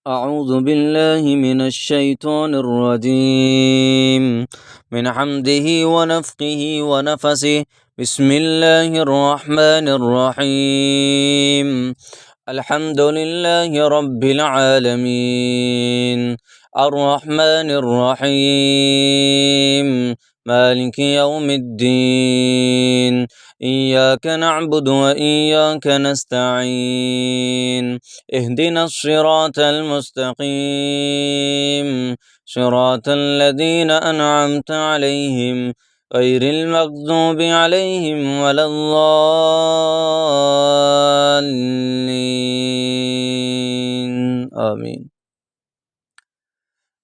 أعوذ بالله من الشيطان الرجيم من حمده ونفخه ونفسه. بسم الله الرحمن الرحيم. الحمد لله رب العالمين الرحمن الرحيم مالك يوم الدين. إياك نعبد وإياك نستعين. اهدنا الصراط المستقيم صراط الذين أنعمت عليهم غير المغضوب عليهم ولا الضالين آمين.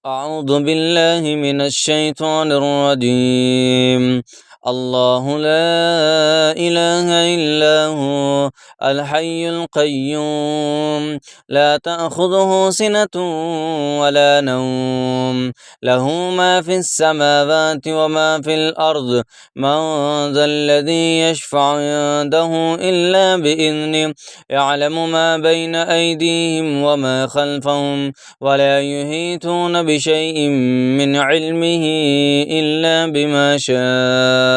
أعوذ بالله من الشيطان الرجيم. الله لا إله إلا هو الحي القيوم لا تأخذه سنة ولا نوم له ما في السماوات وما في الأرض. من ذا الذي يشفع عنده إلا بإذنه يعلم ما بين أيديهم وما خلفهم ولا يحيطون بشيء من علمه إلا بما شاء.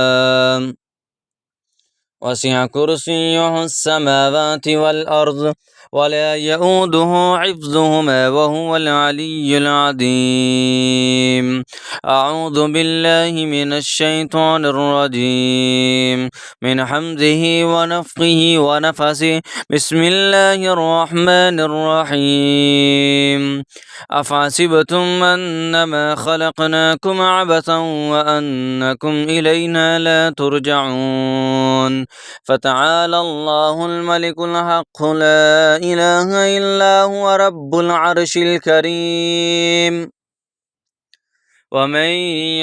وسع كرسيه السماوات والأرض ولا يؤوده حفظهما وهو العلي العظيم. أعوذ بالله من الشيطان الرجيم من حمده ونفخه ونفسه. بسم الله الرحمن الرحيم. أفحسبتم أنما خلقناكم عبثا وأنكم إلينا لا ترجعون. فتعالى الله الملك الحق لا إله إلا هو رب العرش الكريم. ومن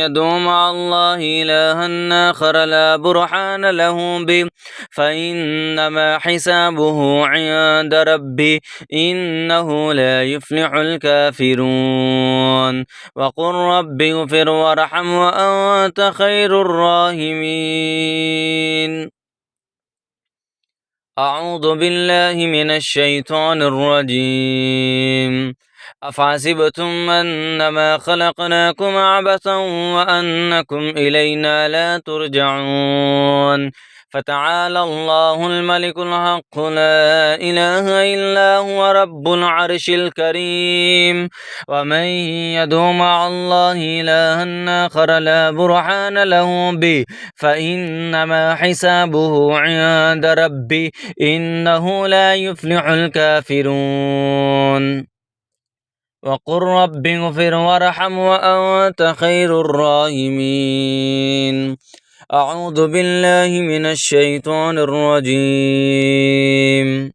يدع مع الله إلها آخر لا برهان له به فإنما حسابه عند ربه إنه لا يفلح الكافرون. وقل رب اغفر وارحم وأنت خير الراحمين. أعوذ بالله من الشيطان الرجيم. أفحسبتم أنما خلقناكم عبثا وأنكم إلينا لا ترجعون. فتعالى الله الملك الحق لا إله إلا هو رب العرش الكريم. ومن يدع مع الله إلها آخر لا برهان له به فإنما حسابه عند ربه إنه لا يفلح الكافرون. وقل رب اغفر وارحم وأنت خير الراحمين. أعوذ بالله من الشيطان الرجيم.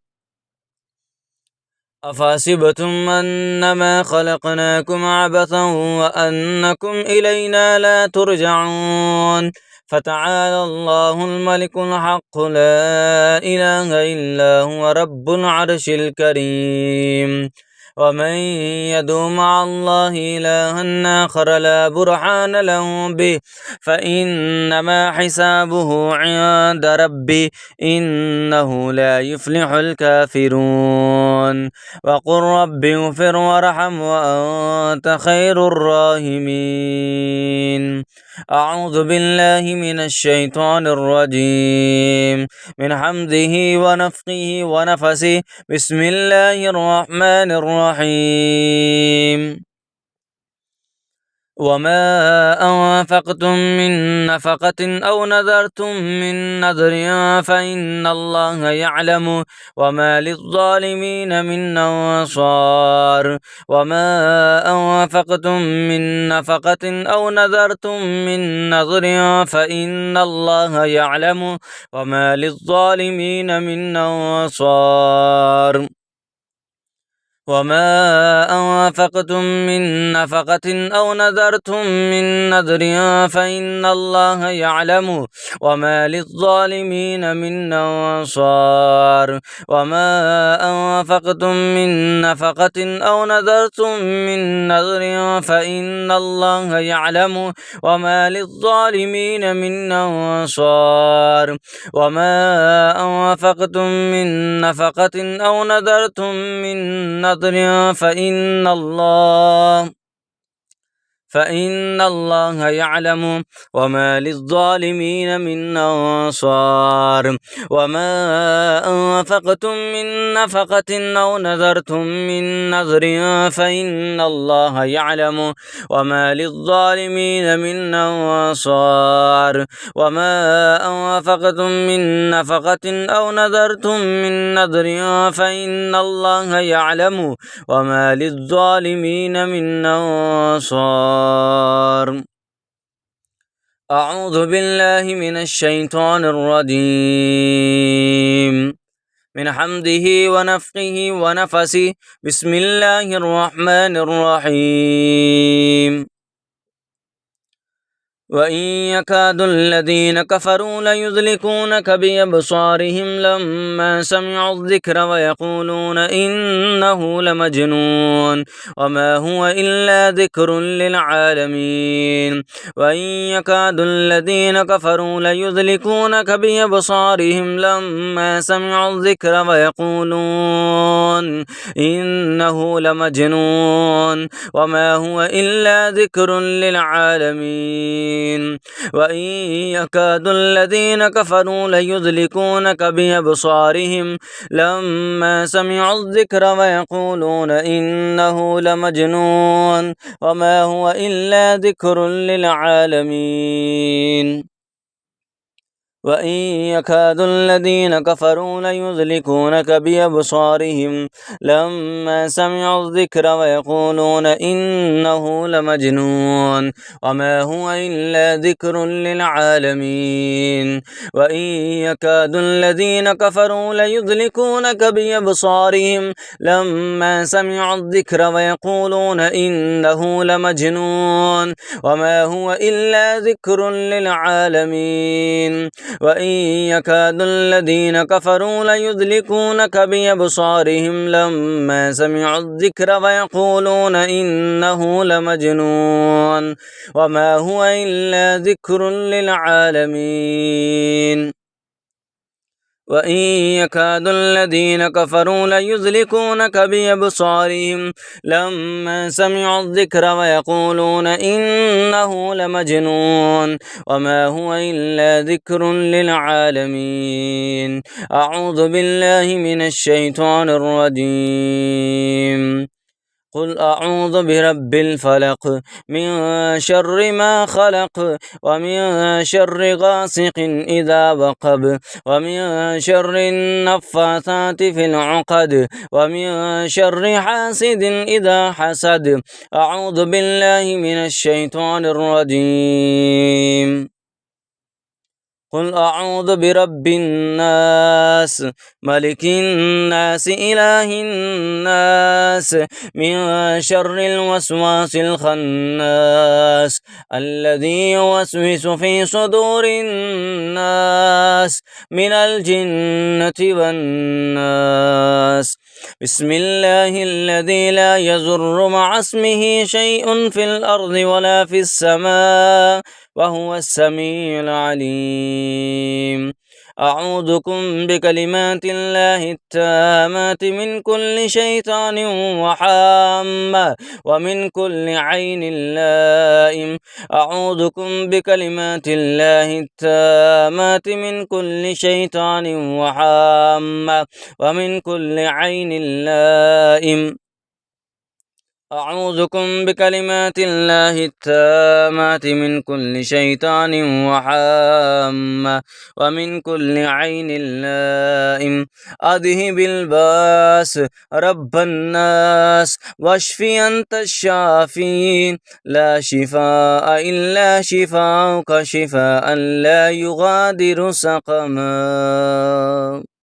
أفحسبتم أنما خلقناكم عبثا وأنكم إلينا لا ترجعون. فتعالى الله الملك الحق لا إله إلا هو رب العرش الكريم. ومن يدع مع الله إلها آخر لا برهان له به فإنما حسابه عند ربه إنه لا يفلح الكافرون. وقل رب اغفر وارحم وأنت خير الراحمين. أعوذ بالله من الشيطان الرجيم من حمده ونفخه ونفسه. بسم الله الرحمن الرحيم. وما أنفقتم من نفقة أو نذرتم من نذر فإن الله يعلم وما للظالمين من أنصار. وما أنفقتم من نفقة أو نذرتم من نذر فإن الله يعلم وما للظالمين من أنصار. وما أنفقتم من نفقة أو نذرتم من نذر فإن الله يعلم وما للظالمين من أنصار. وما أنفقتم من نفقة أو نذرتم من نذر فإن الله يعلم وما للظالمين من أنصار. وما أنفقتم من نفقة أو نذرتم من نذر فضل فإن الله يعلم وما للظالمين من أنصار وما أنفقتم من نفقة أو نذرتم من نذر فإن الله يعلم وما للظالمين من أنصار وما أنفقتم من نفقة أو نذرتم من نذر فإن الله يعلم وما للظالمين من أنصار. أعوذ بالله من الشيطان الرجيم من حمده ونفخه ونفسه بسم الله الرحمن الرحيم وإن يكاد الذين كفروا ليزلقونك بأبصارهم لما سمعوا الذكر ويقولون إنه لمجنون وما هو إلا ذكر للعالمين وإن يكاد الذين كفروا ليزلقونك بأبصارهم لما سمعوا الذكر ويقولون إنه لمجنون وما هو إلا ذكر للعالمين وإن يكاد الذين كفروا ليزلقونك بأبصارهم لما سمعوا الذكر ويقولون إنه لمجنون وما هو إلا ذكر للعالمين وإن يكاد الذين كفروا ليزلقونك بأبصارهم لما سمعوا الذكر ويقولون إنه لمجنون وما هو إلا ذكر للعالمين وإن يكاد الذين كفروا ليزلقونك بأبصارهم لما سمعوا الذكر ويقولون إنه لمجنون وما هو إلا ذكر للعالمين وإن يكاد الذين كفروا ليزلقونك بأبصارهم لما سمعوا الذكر ويقولون إنه لمجنون وما هو إلا ذكر للعالمين وإن يكاد الذين كفروا ليزلقونك بأبصارهم لما سمعوا الذكر ويقولون إنه لمجنون وما هو إلا ذكر للعالمين أعوذ بالله من الشيطان الرجيم قل أعوذ برب الفلق من شر ما خلق ومن شر غاسق إذا وقب ومن شر النفاثات في العقد ومن شر حاسد إذا حسد أعوذ بالله من الشيطان الرجيم قل أعوذ برب الناس ملك الناس إله الناس من شر الوسواس الخناس الذي يوسوس في صدور الناس من الجنة والناس بسم الله الذي لا يضر مع اسمه شيء في الأرض ولا في السماء وهو السميع العليم أعوذكم بكلمات الله التامات من كل شيطان وحامة ومن كل عين لائم أعوذكم بكلمات الله التامات من كل شيطان وحامة ومن كل عين لائم أعوذكم بكلمات الله التامات من كل شيطان وحامة ومن كل عين لائم أذهب الباس رب الناس واشفي أنت الشافي لا شفاء إلا شفاؤك شفاء لا يغادر سقما.